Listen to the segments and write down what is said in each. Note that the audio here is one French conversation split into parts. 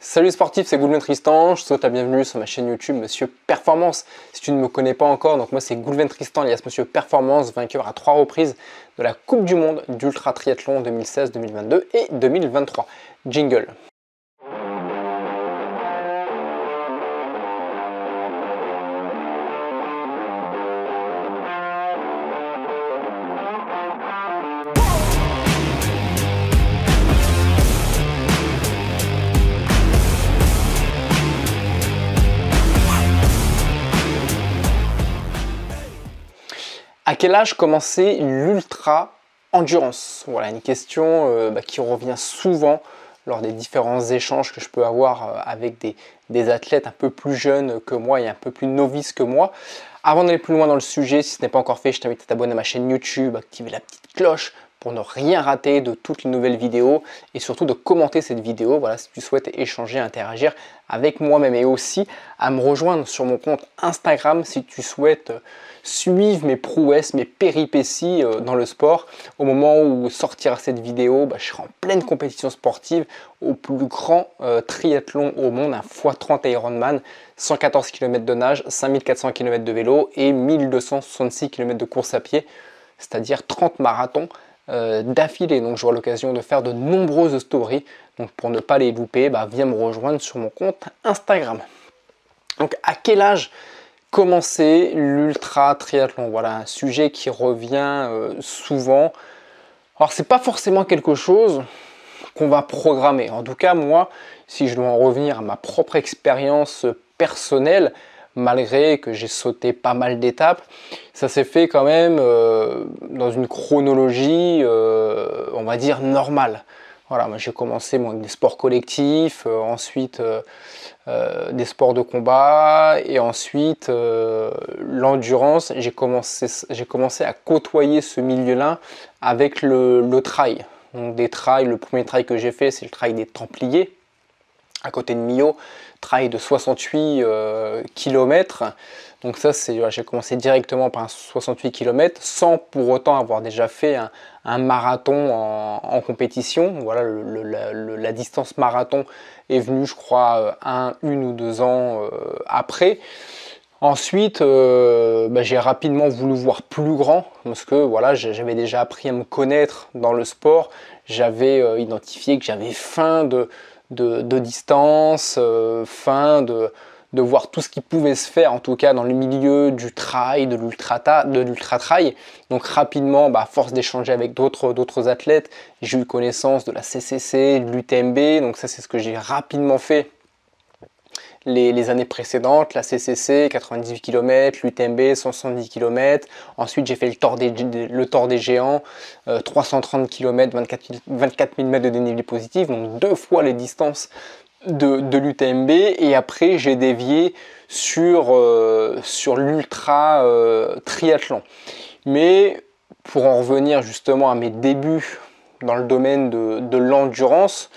Salut sportif, c'est Goulven Tristan, je te souhaite la bienvenue sur ma chaîne YouTube Monsieur Performance. Si tu ne me connais pas encore, donc moi c'est Goulven Tristan, alias Monsieur Performance, vainqueur à 3 reprises de la Coupe du Monde d'Ultra Triathlon 2016, 2022 et 2023. Jingle. À quel âge commencer l'ultra endurance? Voilà une question qui revient souvent lors des différents échanges que je peux avoir avec des athlètes un peu plus jeunes que moi et un peu plus novices que moi. Avant d'aller plus loin dans le sujet, si ce n'est pas encore fait, je t'invite à t'abonner à ma chaîne YouTube, activer la petite cloche pour ne rien rater de toutes les nouvelles vidéos et surtout de commenter cette vidéo, voilà, si tu souhaites échanger, interagir avec moi-même, et aussi à me rejoindre sur mon compte Instagram si tu souhaites suivre mes prouesses, mes péripéties dans le sport. Au moment où sortira cette vidéo, je serai en pleine compétition sportive au plus grand triathlon au monde, un x30 Ironman, 114 km de nage, 5400 km de vélo et 1266 km de course à pied, c'est-à-dire 30 marathons d'affilée. Donc j'aurai l'occasion de faire de nombreuses stories. Donc pour ne pas les louper, viens me rejoindre sur mon compte Instagram. Donc à quel âge commencer l'ultra triathlon? Voilà un sujet qui revient souvent. Alors c'est pas forcément quelque chose qu'on va programmer. En tout cas moi, si je dois en revenir à ma propre expérience personnelle, malgré que j'ai sauté pas mal d'étapes, ça s'est fait quand même dans une chronologie, on va dire, normale. Voilà, moi j'ai commencé avec des sports collectifs, ensuite des sports de combat, et ensuite l'endurance. J'ai commencé à côtoyer ce milieu-là avec le trail. Donc des trails, le premier trail que j'ai fait, c'est le trail des Templiers, à côté de Millau, trail de 68 km. Donc ça, j'ai commencé directement par un 68 km sans pour autant avoir déjà fait un marathon en compétition. Voilà, la distance marathon est venue, je crois, une ou deux ans après. Ensuite, j'ai rapidement voulu voir plus grand parce que voilà, j'avais déjà appris à me connaître dans le sport. J'avais identifié que j'avais faim de distance, faim de voir tout ce qui pouvait se faire, en tout cas dans le milieu du trail, de l'ultra trail. Donc rapidement, à force d'échanger avec d'autres athlètes, j'ai eu connaissance de la CCC, de l'UTMB. Donc ça, c'est ce que j'ai rapidement fait les années précédentes, la CCC 98 km, l'UTMB 170 km, ensuite j'ai fait le Tour des Géants, 330 km, 24 000 mètres de dénivelé positif, donc 2 fois les distances de l'UTMB, et après j'ai dévié sur l'ultra triathlon. Mais pour en revenir justement à mes débuts dans le domaine de l'endurance,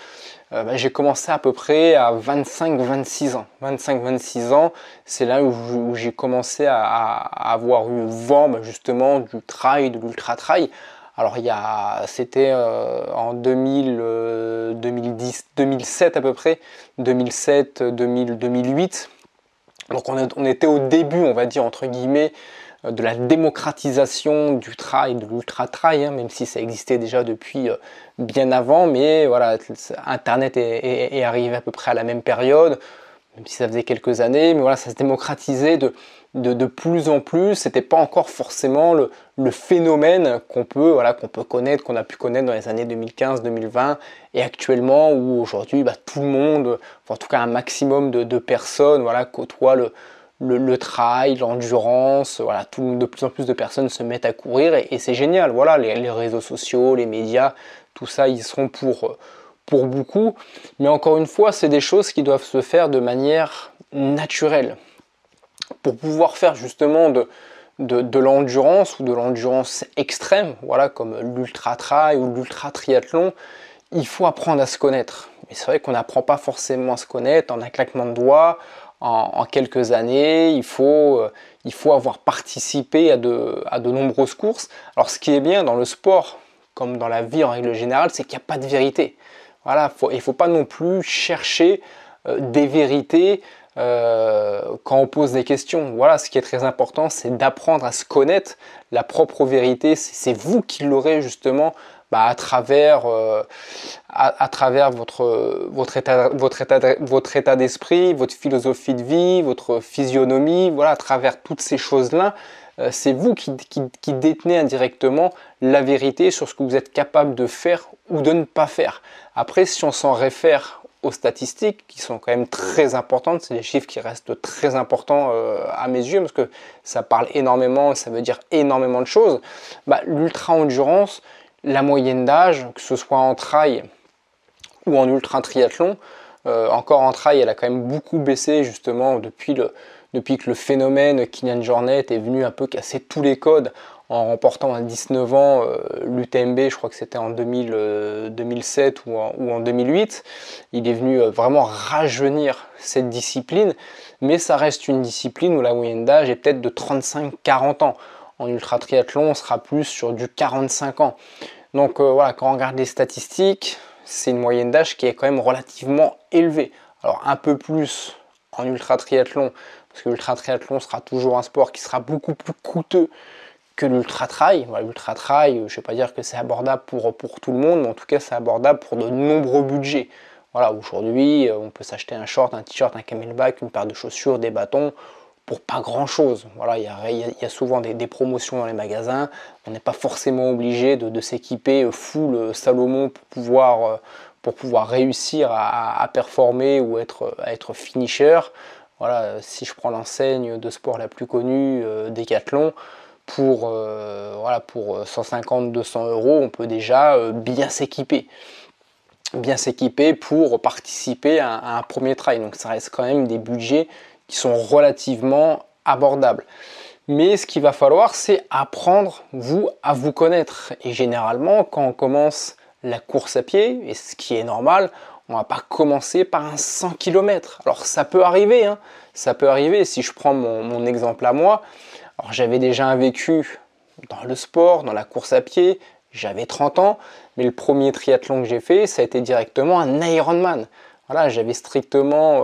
j'ai commencé à peu près à 25-26 ans. 25-26 ans, c'est là où j'ai commencé à avoir eu vent justement du trail, de l'ultra trail. Alors c'était en 2007 à peu près, 2007, 2008. Donc on était au début, on va dire entre guillemets, de la démocratisation du trail, de l'ultra trail, même si ça existait déjà depuis bien avant, mais voilà, Internet est arrivé à peu près à la même période, même si ça faisait quelques années, mais voilà, ça se démocratisait de plus en plus. C'était pas encore forcément le phénomène qu'on peut connaître, qu'on a pu connaître dans les années 2015-2020, et actuellement où aujourd'hui tout le monde, en tout cas un maximum de personnes, côtoient le trail, l'endurance, voilà, de plus en plus de personnes se mettent à courir, et c'est génial. Voilà, les réseaux sociaux, les médias, tout ça, ils seront pour beaucoup. Mais encore une fois, c'est des choses qui doivent se faire de manière naturelle. Pour pouvoir faire justement de l'endurance ou de l'endurance extrême, voilà, comme l'ultra trail ou l'ultra triathlon, il faut apprendre à se connaître. Mais c'est vrai qu'on n'apprend pas forcément à se connaître en un claquement de doigts. En quelques années, il faut avoir participé à de nombreuses courses. Alors ce qui est bien dans le sport, comme dans la vie en règle générale, c'est qu'il n'y a pas de vérité. Voilà, il ne faut pas non plus chercher des vérités quand on pose des questions. Voilà, ce qui est très important, c'est d'apprendre à se connaître. La propre vérité, c'est vous qui l'aurez justement à travers votre état d'esprit, votre philosophie de vie, votre physionomie, voilà, à travers toutes ces choses-là. C'est vous qui détenez indirectement la vérité sur ce que vous êtes capable de faire ou de ne pas faire. Après, si on s'en réfère aux statistiques, qui sont quand même très importantes, c'est des chiffres qui restent très importants à mes yeux, parce que ça parle énormément, ça veut dire énormément de choses. L'ultra-endurance, la moyenne d'âge, que ce soit en trail ou en ultra-triathlon, encore en trail, elle a quand même beaucoup baissé justement depuis que le phénomène Kilian Jornet est venu un peu casser tous les codes en remportant à 19 ans l'UTMB, je crois que c'était en 2007 ou en 2008. Il est venu vraiment rajeunir cette discipline, mais ça reste une discipline où la moyenne d'âge est peut-être de 35-40 ans. En ultra triathlon, on sera plus sur du 45 ans. Donc voilà, quand on regarde les statistiques, c'est une moyenne d'âge qui est quand même relativement élevée. Alors un peu plus en ultra triathlon, parce que l'ultra triathlon sera toujours un sport qui sera beaucoup plus coûteux que l'ultra trail. Voilà, l'ultra trail, je ne vais pas dire que c'est abordable pour tout le monde, mais en tout cas c'est abordable pour de nombreux budgets. Voilà, aujourd'hui, on peut s'acheter un short, un t-shirt, un camelback, une paire de chaussures, des bâtons, pour pas grand chose. Voilà, il y a souvent des promotions dans les magasins. On n'est pas forcément obligé de s'équiper full Salomon pour pouvoir réussir à performer ou à être finisher. Voilà, si je prends l'enseigne de sport la plus connue, Decathlon, pour 150-200 euros, on peut déjà bien s'équiper pour participer à un premier trail. Donc ça reste quand même des budgets qui sont relativement abordables. Mais ce qu'il va falloir, c'est apprendre, à vous connaître. Et généralement, quand on commence la course à pied, et ce qui est normal, on ne va pas commencer par un 100 km. Alors ça peut arriver, hein, ça peut arriver. Si je prends mon exemple à moi, alors j'avais déjà un vécu dans le sport, dans la course à pied, j'avais 30 ans, mais le premier triathlon que j'ai fait, ça a été directement un Ironman. Voilà, j'avais strictement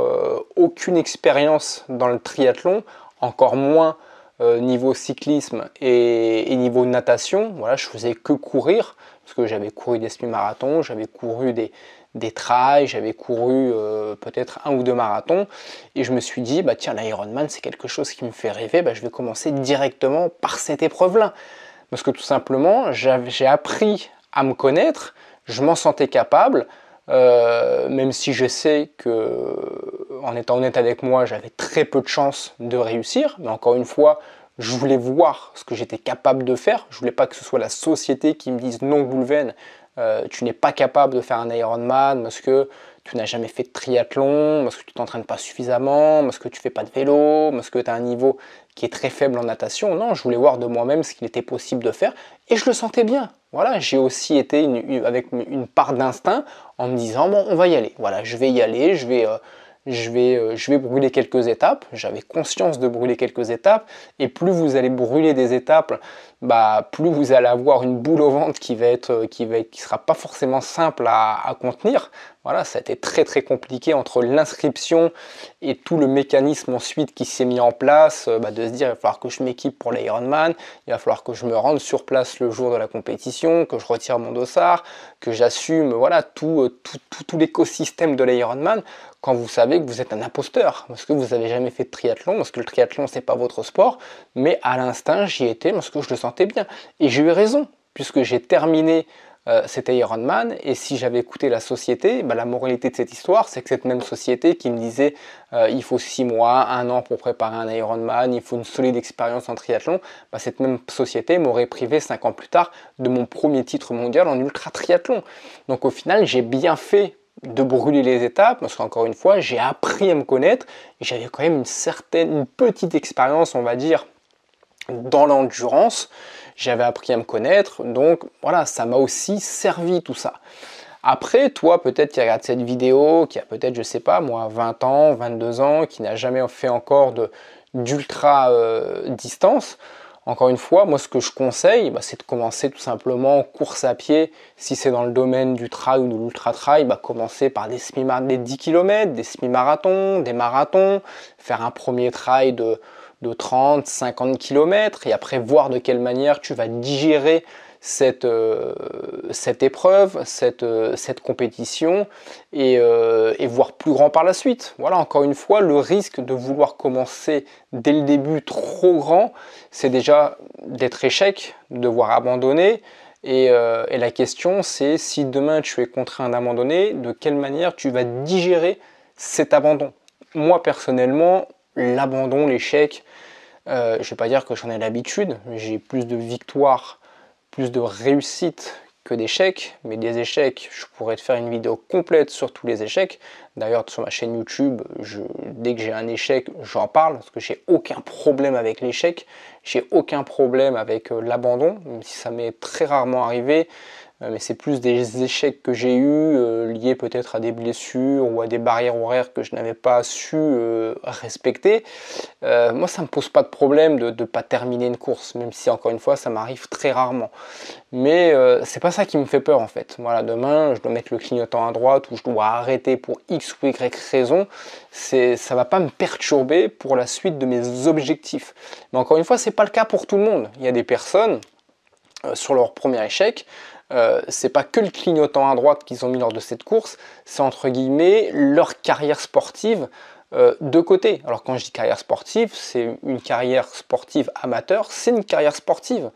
aucune expérience dans le triathlon, encore moins niveau cyclisme et niveau natation. Voilà, je faisais que courir, parce que j'avais couru des semi-marathons, j'avais couru des trails, j'avais couru peut-être 1 ou 2 marathons, et je me suis dit, tiens, l'Ironman c'est quelque chose qui me fait rêver, je vais commencer directement par cette épreuve-là. Parce que tout simplement, j'ai appris à me connaître, je m'en sentais capable, même si je sais que, en étant honnête avec moi, j'avais très peu de chances de réussir, mais encore une fois, je voulais voir ce que j'étais capable de faire. Je voulais pas que ce soit la société qui me dise non, Goulven, tu n'es pas capable de faire un Ironman parce que tu n'as jamais fait de triathlon, parce que tu t'entraînes pas suffisamment, parce que tu fais pas de vélo, parce que tu as un niveau qui est très faible en natation. Non, je voulais voir de moi-même ce qu'il était possible de faire et je le sentais bien. Voilà, j'ai aussi été avec une part d'instinct en me disant bon, on va y aller. Voilà, je vais y aller, je vais brûler quelques étapes. J'avais conscience de brûler quelques étapes, et plus vous allez brûler des étapes, plus vous allez avoir une boule au ventre qui sera pas forcément simple à contenir. Voilà, ça a été très très compliqué entre l'inscription et tout le mécanisme ensuite qui s'est mis en place, de se dire il va falloir que je m'équipe pour l'Ironman, il va falloir que je me rende sur place le jour de la compétition, que je retire mon dossard, que j'assume tout l'écosystème de l'Ironman, quand vous savez que vous êtes un imposteur, parce que vous n'avez jamais fait de triathlon, parce que le triathlon c'est pas votre sport, mais à l'instinct j'y étais parce que je le sentais bien. Et j'ai eu raison, puisque j'ai terminé cet Ironman, et si j'avais écouté la société, la moralité de cette histoire, c'est que cette même société qui me disait il faut 6 mois, 1 an pour préparer un Ironman, il faut une solide expérience en triathlon, cette même société m'aurait privé 5 ans plus tard de mon premier titre mondial en ultra triathlon. Donc au final, j'ai bien fait de brûler les étapes, parce qu'encore une fois, j'ai appris à me connaître, et j'avais quand même une petite expérience, on va dire, dans l'endurance. J'avais appris à me connaître, donc voilà, ça m'a aussi servi tout ça. Après, toi, peut-être qui regarde cette vidéo, qui a peut-être, je sais pas, moi, 20 ans, 22 ans, qui n'a jamais fait encore d'ultra distance, Encore une fois, moi ce que je conseille, c'est de commencer tout simplement course à pied. Si c'est dans le domaine du trail ou de l'ultra-trail, commencer par des 10 km, des semi-marathons, des marathons, faire un premier trail de 30, 50 km et après voir de quelle manière tu vas digérer cette épreuve, cette compétition et voir plus grand par la suite. Voilà, encore une fois, le risque de vouloir commencer dès le début trop grand, c'est déjà d'être échec, de devoir abandonner. Et la question, c'est si demain tu es contraint d'abandonner, de quelle manière tu vas digérer cet abandon. Moi, personnellement, l'abandon, l'échec, je ne vais pas dire que j'en ai l'habitude, j'ai plus de victoires, plus de réussites que d'échecs, mais des échecs, je pourrais te faire une vidéo complète sur tous les échecs. D'ailleurs, sur ma chaîne YouTube, dès que j'ai un échec, j'en parle, parce que j'ai aucun problème avec l'échec, j'ai aucun problème avec l'abandon, même si ça m'est très rarement arrivé. Mais c'est plus des échecs que j'ai eus, liés peut-être à des blessures ou à des barrières horaires que je n'avais pas su respecter. Moi, ça ne me pose pas de problème de ne pas terminer une course, même si encore une fois, ça m'arrive très rarement. Mais c'est pas ça qui me fait peur en fait. Voilà, demain, je dois mettre le clignotant à droite ou je dois arrêter pour X ou Y raison. Ça va pas me perturber pour la suite de mes objectifs. Mais encore une fois, c'est pas le cas pour tout le monde. Il y a des personnes, sur leur premier échec, c'est pas que le clignotant à droite qu'ils ont mis lors de cette course, c'est entre guillemets leur carrière sportive de côté. Alors quand je dis carrière sportive, c'est une carrière sportive amateur, c'est une carrière sportive.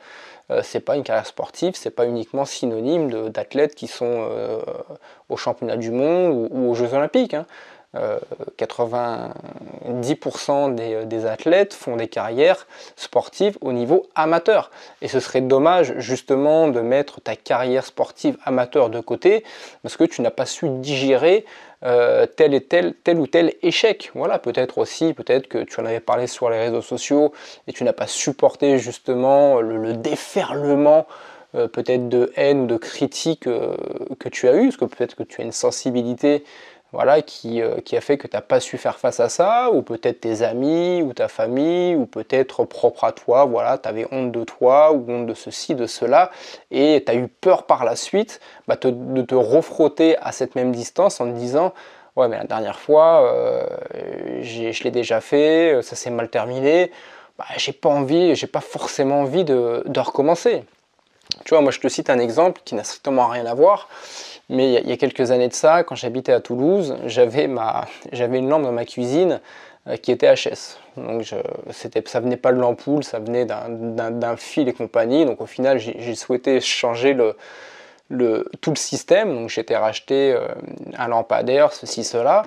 C'est pas une carrière sportive, c'est pas uniquement synonyme d'athlètes qui sont au championnat du monde ou aux Jeux Olympiques. 90% des athlètes font des carrières sportives au niveau amateur. Et ce serait dommage justement de mettre ta carrière sportive amateur de côté parce que tu n'as pas su digérer tel ou tel échec. Voilà, peut-être que tu en avais parlé sur les réseaux sociaux et tu n'as pas supporté justement le déferlement peut-être de haine ou de critique que tu as eu, parce que peut-être que tu as une sensibilité qui a fait que tu n'as pas su faire face à ça, ou peut-être tes amis, ou ta famille, ou peut-être propre à toi, tu avais honte de toi, ou honte de ceci, de cela, et tu as eu peur par la suite de te refrotter à cette même distance en te disant « Ouais, mais la dernière fois, je l'ai déjà fait, ça s'est mal terminé, j'ai pas forcément envie de recommencer. » Tu vois, moi je te cite un exemple qui n'a strictement rien à voir. Mais il y a quelques années de ça, quand j'habitais à Toulouse, j'avais une lampe dans ma cuisine qui était HS. Donc ça venait pas de l'ampoule, ça venait d'un fil et compagnie. Donc au final, j'ai souhaité changer tout le système. Donc j'étais racheté un lampadaire, ceci, cela.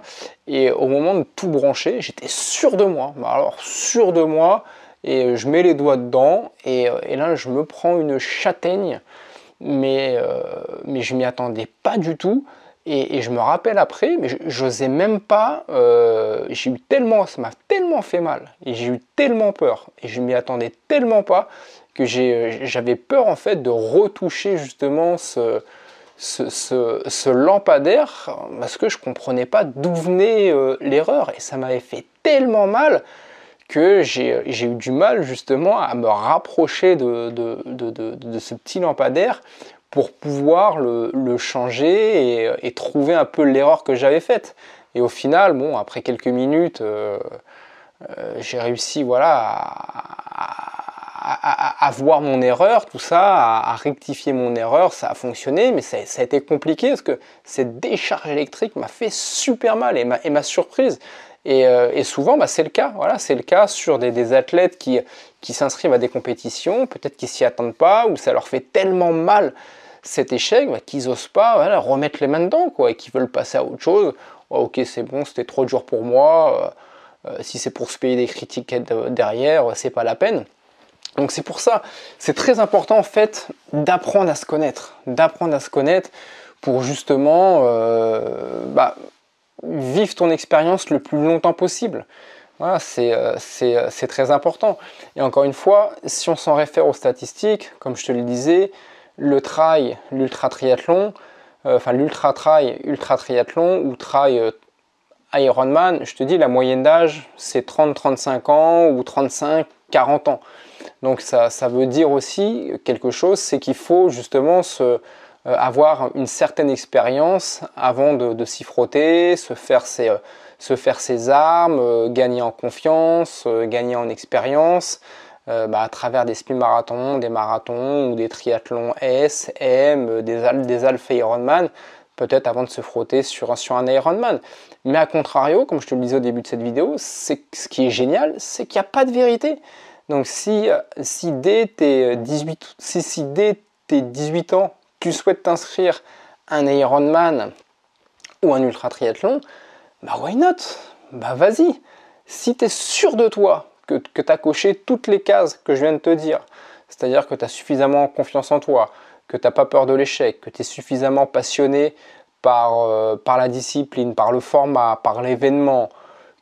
Et au moment de tout brancher, j'étais sûr de moi. Alors sûr de moi, et je mets les doigts dedans, et là je me prends une châtaigne. Mais je m'y attendais pas du tout et je me rappelle après, mais j'osais même pas, ça m'a tellement fait mal et j'ai eu tellement peur et je m'y attendais tellement pas que j'avais peur en fait de retoucher justement ce lampadaire parce que je comprenais pas d'où venait l'erreur et ça m'avait fait tellement mal que j'ai eu du mal justement à me rapprocher de ce petit lampadaire pour pouvoir le changer et trouver un peu l'erreur que j'avais faite. Et au final, bon, après quelques minutes, j'ai réussi à voir mon erreur, tout ça, à rectifier mon erreur, ça a fonctionné, mais ça a été compliqué parce que cette décharge électrique m'a fait super mal et m'a surprise. Et souvent, c'est le cas. Voilà, c'est le cas sur des athlètes qui s'inscrivent à des compétitions, peut-être qu'ils s'y attendent pas, ou ça leur fait tellement mal cet échec qu'ils n'osent pas remettre les mains dedans, et qu'ils veulent passer à autre chose. Oh, ok, c'est bon, c'était trop dur pour moi. Si c'est pour se payer des critiques derrière, c'est pas la peine. Donc c'est pour ça, c'est très important en fait d'apprendre à se connaître, pour justement vivre ton expérience le plus longtemps possible. Voilà, c'est très important. Et encore une fois, si on s'en réfère aux statistiques, comme je te le disais, le trail, l'ultra triathlon, l'ultra trail, ultra triathlon ou trail Ironman, je te dis la moyenne d'âge c'est 30-35 ans ou 35-40 ans. Donc ça veut dire aussi quelque chose, c'est qu'il faut justement avoir une certaine expérience avant de s'y frotter, se faire ses armes, gagner en confiance, gagner en expérience, à travers des semi-marathons, des marathons ou des triathlons S, M, des Alpha Ironman, peut-être avant de se frotter sur un Ironman. Mais à contrario, comme je te le disais au début de cette vidéo, ce qui est génial, c'est qu'il n'y a pas de vérité. Donc si dès tes 18 ans, tu souhaites t'inscrire à un Ironman ou un ultra triathlon, bah why not? Bah vas-y. Si tu es sûr de toi, que tu as coché toutes les cases que je viens de te dire, c'est-à-dire que tu as suffisamment confiance en toi, que tu n'as pas peur de l'échec, que tu es suffisamment passionné par la discipline, par le format, par l'événement,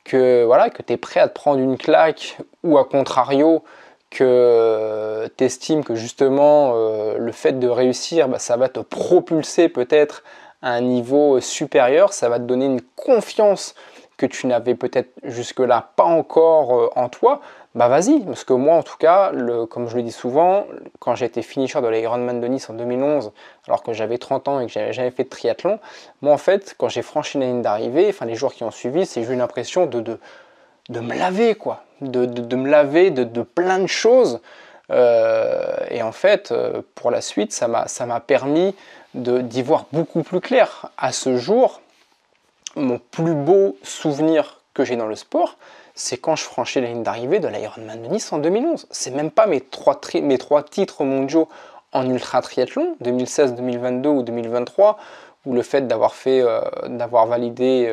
que tu es prêt à te prendre une claque, ou à contrario, que tu estimes que justement le fait de réussir, ça va te propulser peut-être à un niveau supérieur, ça va te donner une confiance que tu n'avais peut-être jusque-là pas encore en toi, bah vas-y, parce que moi en tout cas, comme je le dis souvent, quand j'ai été finisher de l'Ironman de Nice en 2011, alors que j'avais 30 ans et que j'avais jamais fait de triathlon, moi en fait, quand j'ai franchi la ligne d'arrivée, enfin les jours qui ont suivi, j'ai eu l'impression de me laver, quoi, de me laver de plein de choses, et en fait, pour la suite, ça m'a permis d'y voir beaucoup plus clair. À ce jour, mon plus beau souvenir que j'ai dans le sport, c'est quand je franchis la ligne d'arrivée de l'Ironman de Nice en 2011. C'est même pas mes trois titres mondiaux en ultra triathlon, 2016, 2022 ou 2023, ou le fait d'avoir validé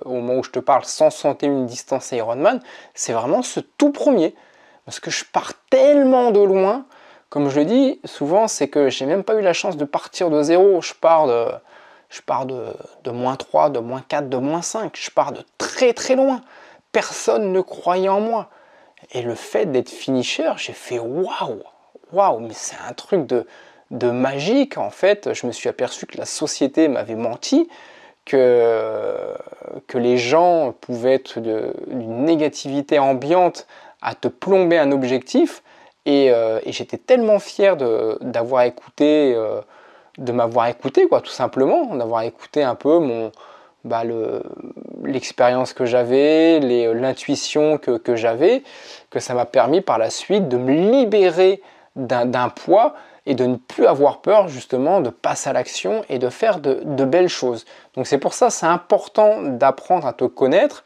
au moment où je te parle 161 distances Ironman, c'est vraiment ce tout premier. Parce que je pars tellement de loin, comme je le dis souvent, c'est que j'ai même pas eu la chance de partir de zéro. Je pars de -3, de -4, de -5. Je pars de très très loin. Personne ne croyait en moi. Et le fait d'être finisher, j'ai fait waouh, mais c'est un truc de magique. En fait, je me suis aperçu que la société m'avait menti, que les gens pouvaient être d'une négativité ambiante à te plomber un objectif. Et j'étais tellement fier d'avoir écouté. De m'avoir écouté, quoi, tout simplement, d'avoir écouté un peu l'expérience que j'avais, l'intuition que j'avais, que ça m'a permis par la suite de me libérer d'un poids et de ne plus avoir peur justement de passer à l'action et de faire de belles choses. Donc c'est pour ça, c'est important d'apprendre à te connaître.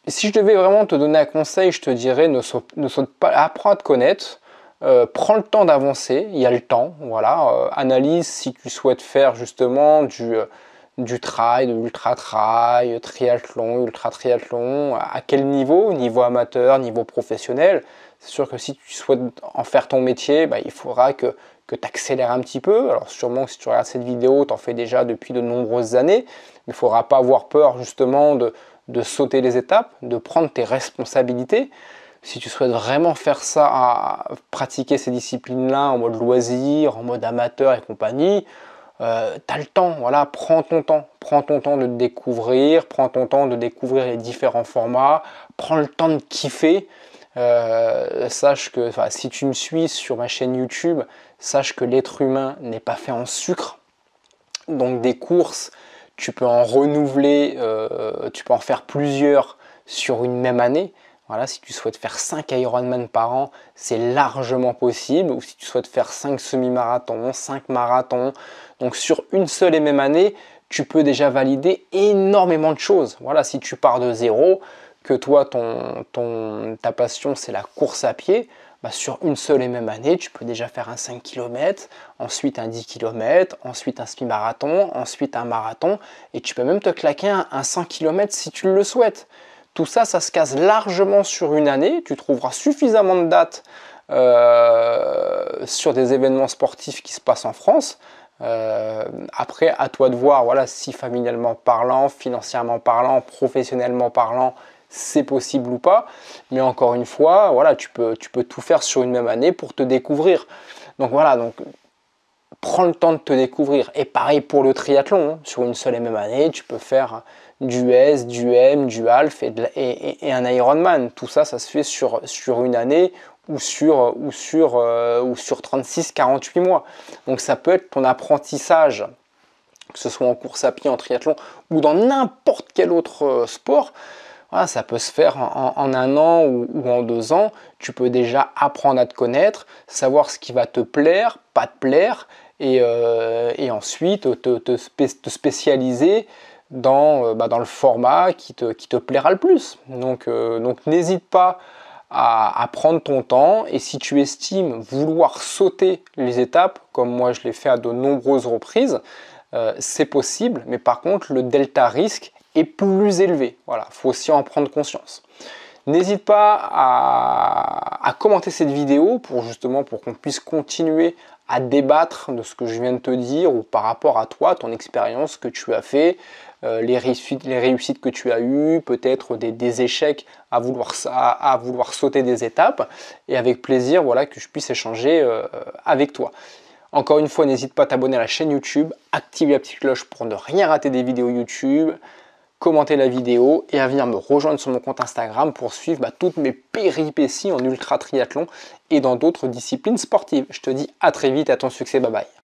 Si je devais vraiment te donner un conseil, je te dirais ne saute pas, apprends à te connaître. Prends le temps d'avancer, il y a le temps, voilà. Analyse si tu souhaites faire justement du trail, de l'ultra-trail, triathlon, ultra-triathlon, à quel niveau amateur, niveau professionnel. C'est sûr que si tu souhaites en faire ton métier, il faudra que tu accélères un petit peu. Alors sûrement que si tu regardes cette vidéo, tu en fais déjà depuis de nombreuses années, mais il ne faudra pas avoir peur justement de sauter les étapes, de prendre tes responsabilités. Si tu souhaites vraiment faire ça, à pratiquer ces disciplines-là en mode loisir, en mode amateur et compagnie, tu as le temps, voilà, prends ton temps de te découvrir, prends ton temps de découvrir les différents formats, prends le temps de kiffer. Sache que si tu me suis sur ma chaîne YouTube, sache que l'être humain n'est pas fait en sucre. Donc des courses, tu peux en renouveler, tu peux en faire plusieurs sur une même année. Voilà, si tu souhaites faire 5 Ironman par an, c'est largement possible. Ou si tu souhaites faire 5 semi-marathons, 5 marathons. Donc sur une seule et même année, tu peux déjà valider énormément de choses. Voilà, si tu pars de zéro, que toi, ta passion, c'est la course à pied, sur une seule et même année, tu peux déjà faire un 5 km, ensuite un 10 km, ensuite un semi-marathon, ensuite un marathon. Et tu peux même te claquer un 100 km si tu le souhaites. Tout ça, ça se case largement sur une année. Tu trouveras suffisamment de dates sur des événements sportifs qui se passent en France. Après, à toi de voir, voilà, si familialement parlant, financièrement parlant, professionnellement parlant, c'est possible ou pas. Mais encore une fois, voilà, tu peux tout faire sur une même année pour te découvrir. Donc voilà, prends le temps de te découvrir. Et pareil pour le triathlon, hein. Sur une seule et même année, tu peux faire du S, du M, du Half et un Ironman. Tout ça, ça se fait sur une année ou sur 36-48 mois. Donc ça peut être ton apprentissage, que ce soit en course à pied, en triathlon ou dans n'importe quel autre sport. Voilà, ça peut se faire en 1 an ou en 2 ans. Tu peux déjà apprendre à te connaître, savoir ce qui va te plaire, pas te plaire, et ensuite te spécialiser dans le format qui te plaira le plus. Donc n'hésite pas à prendre ton temps, et si tu estimes vouloir sauter les étapes, comme moi je l'ai fait à de nombreuses reprises, c'est possible, mais par contre le delta risque est plus élevé. Voilà, il faut aussi en prendre conscience. N'hésite pas à commenter cette vidéo pour qu'on puisse continuer à débattre de ce que je viens de te dire, ou par rapport à toi, ton expérience que tu as fait, les réussites que tu as eues, peut-être des échecs à vouloir sauter des étapes, et avec plaisir, voilà, que je puisse échanger avec toi. Encore une fois, n'hésite pas à t'abonner à la chaîne YouTube, activer la petite cloche pour ne rien rater des vidéos YouTube, commenter la vidéo et à venir me rejoindre sur mon compte Instagram pour suivre toutes mes péripéties en ultra triathlon et dans d'autres disciplines sportives. Je te dis à très vite, à ton succès, bye bye.